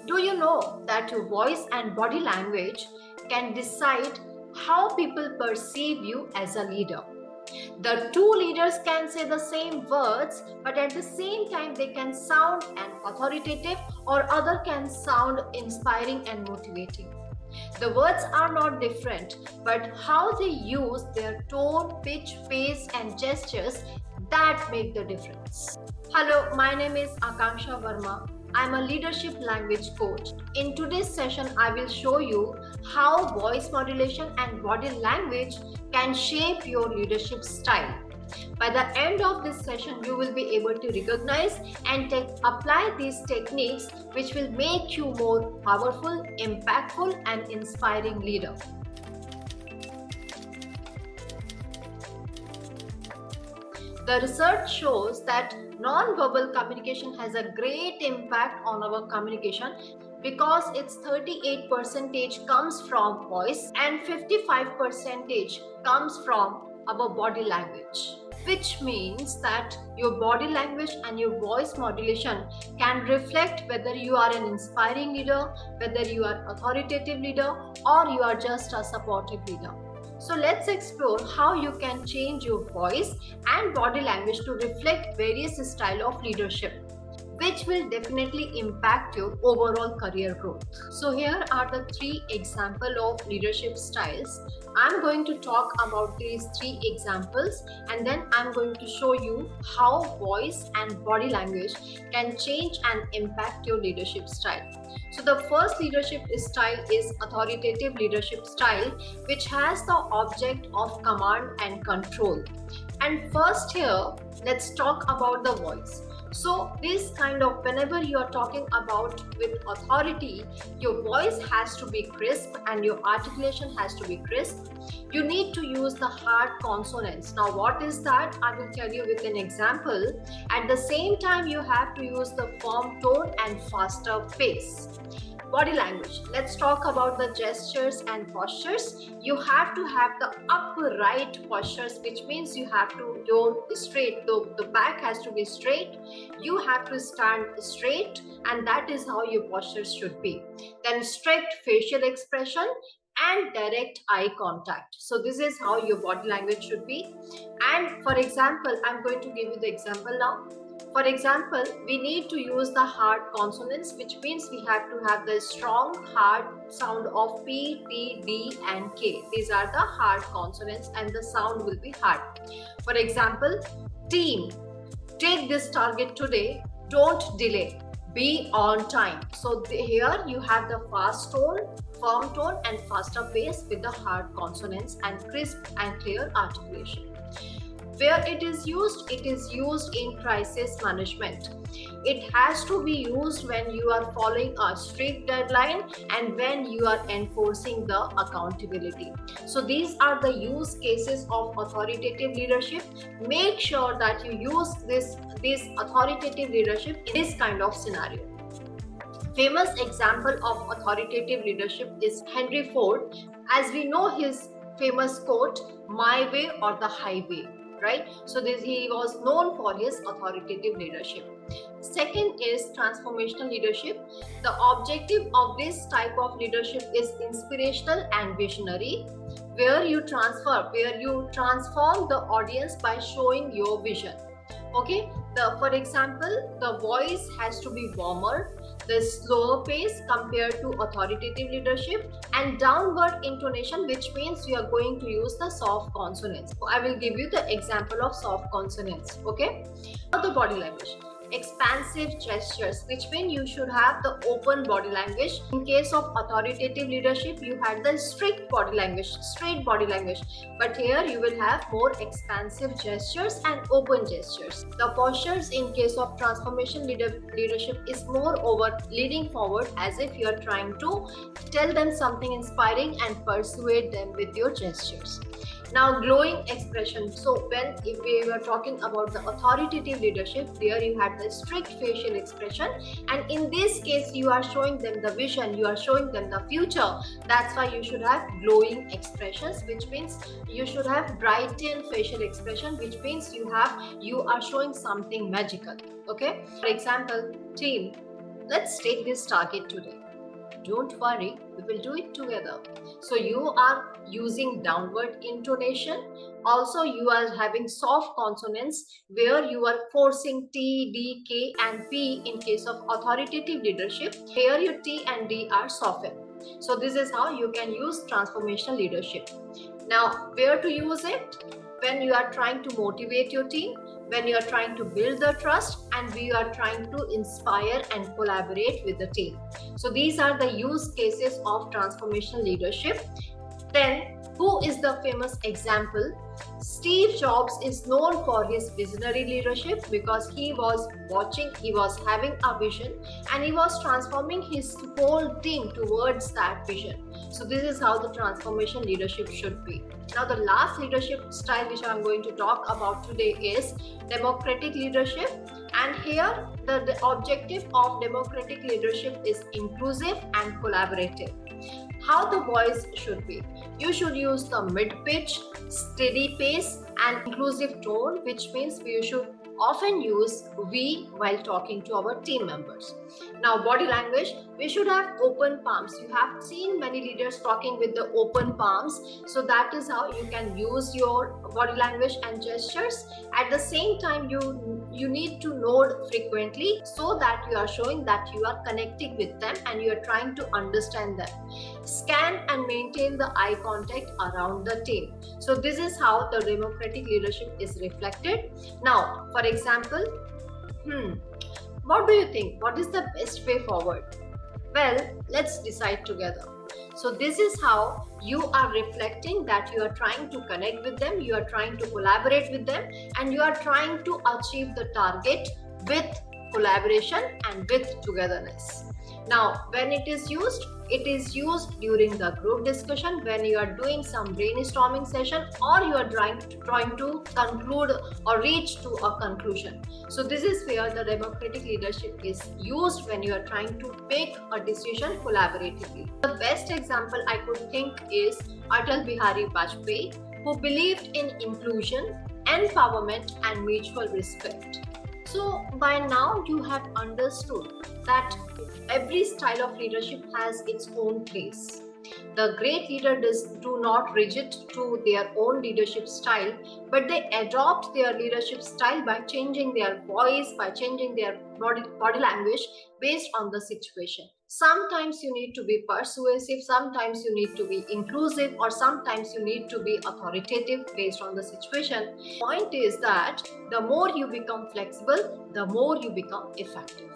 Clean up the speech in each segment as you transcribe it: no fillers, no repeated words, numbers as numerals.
Do you know that your voice and body language can decide how people perceive you as a leader? The two leaders can say the same words, but at the same time, they can sound an authoritative or other can sound inspiring and motivating. The words are not different, but how they use their tone, pitch, pace, and gestures that make the difference. Hello, my name is Akanksha Verma. I'm a leadership language coach. In today's session, I will show you how voice modulation and body language can shape your leadership style. By the end of this session, you will be able to recognize and apply these techniques, which will make you more powerful, impactful, and inspiring leader. The research shows that non-verbal communication has a great impact on our communication because its 38% comes from voice and 55% comes from our body language, which means that your body language and your voice modulation can reflect whether you are an inspiring leader, whether you are authoritative leader, or you are just a supportive leader. So let's explore how you can change your voice and body language to reflect various styles of leadership, which will definitely impact your overall career growth. So here are the 3 examples of leadership styles. I'm going to talk about these 3 examples and then I'm going to show you how voice and body language can change and impact your leadership style. So the first leadership style is authoritative leadership style, which has the object of command and control. And first here, let's talk about the voice. So this kind of, whenever you are talking about with authority, your voice has to be crisp and your articulation has to be crisp. You need to use the hard consonants. Now what is that? I will tell you with an example. At the same time, you have to use the firm tone and faster pace. Body language. Let's talk about the gestures and postures. You have to have the upright postures, which means you have to go straight. The back has to be straight. You have to stand straight, and that is how your postures should be. Then strict facial expression and direct eye contact. So this is how your body language should be. And for example, I'm going to give you the example now. For example, we need to use the hard consonants, which means we have to have the strong hard sound of P, T, D and K. These are the hard consonants and the sound will be hard. For example, team, take this target today, don't delay, be on time. So here you have the fast tone, firm tone and faster pace with the hard consonants and crisp and clear articulation. Where it is used in crisis management. It has to be used when you are following a strict deadline and when you are enforcing the accountability. So these are the use cases of authoritative leadership. Make sure that you use this authoritative leadership in this kind of scenario. Famous example of authoritative leadership is Henry Ford. As we know his famous quote, "My way or the highway." Right? So he was known for his authoritative leadership. Second is transformational leadership. The objective of this type of leadership is inspirational and visionary, where you transform the audience by showing your vision. Okay, for example, the voice has to be warmer, the slower pace compared to authoritative leadership, and downward intonation, which means you are going to use the soft consonants. So I will give you the example of soft consonants. Okay, now the body language. Expansive gestures, which mean you should have the open body language. In case of authoritative leadership, you had the strict body language, straight body language, but here you will have more expansive gestures and open gestures. The postures in case of transformation leadership is more over leaning forward, as if you are trying to tell them something inspiring and persuade them with your gestures. Now, glowing expression. So if we were talking about the authoritative leadership, there you had the strict facial expression, and in this case you are showing them the vision, you are showing them the future. That's why you should have glowing expressions, which means you should have brightened facial expression, which means you are showing something magical. Okay, for example, team, Let's take this target today. Don't worry, we will do it together. So you are using downward intonation. Also, you are having soft consonants where you are forcing T, D, K and P in case of authoritative leadership. Here your T and D are softened. So this is how you can use transformational leadership. Now, where to use it? When you are trying to motivate your team, when you are trying to build the trust, and we are trying to inspire and collaborate with the team. So these are the use cases of transformational leadership. Then, who is the famous example? Steve Jobs is known for his visionary leadership because he was watching, he was having a vision, and he was transforming his whole team towards that vision. So this is how the transformation leadership should be. Now the last leadership style which I'm going to talk about today is democratic leadership. And here the objective of democratic leadership is inclusive and collaborative. How the voice should be. You should use the mid-pitch, steady pace and inclusive tone, which means we should often use we while talking to our team members. Now body language, we should have open palms. You have seen many leaders talking with the open palms. So that is how you can use your body language and gestures. At the same time, you need to nod frequently so that you are showing that you are connecting with them and you are trying to understand them. Scan and maintain the eye contact around the team. So this is how the democratic leadership is reflected. Now, for example, what do you think? What is the best way forward? Well, let's decide together. So this is how you are reflecting that you are trying to connect with them, you are trying to collaborate with them, and you are trying to achieve the target with collaboration and with togetherness. Now, when it is used during the group discussion, when you are doing some brainstorming session, or you are trying to conclude or reach to a conclusion. So this is where the democratic leadership is used when you are trying to make a decision collaboratively. The best example I could think is Atal Bihari Vajpayee, who believed in inclusion, empowerment and mutual respect. So by now you have understood that every style of leadership has its own place. The great leader do not rigid to their own leadership style, but they adopt their leadership style by changing their voice, by changing their body language based on the situation. Sometimes you need to be persuasive, sometimes you need to be inclusive, or sometimes you need to be authoritative based on the situation. Point is that the more you become flexible, the more you become effective.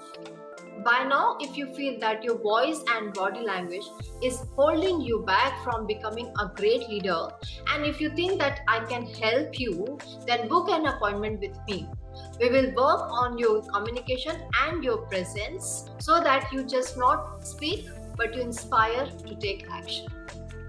By now, if you feel that your voice and body language is holding you back from becoming a great leader, and if you think that I can help you, then book an appointment with me. We will work on your communication and your presence so that you just not speak, but you inspire to take action.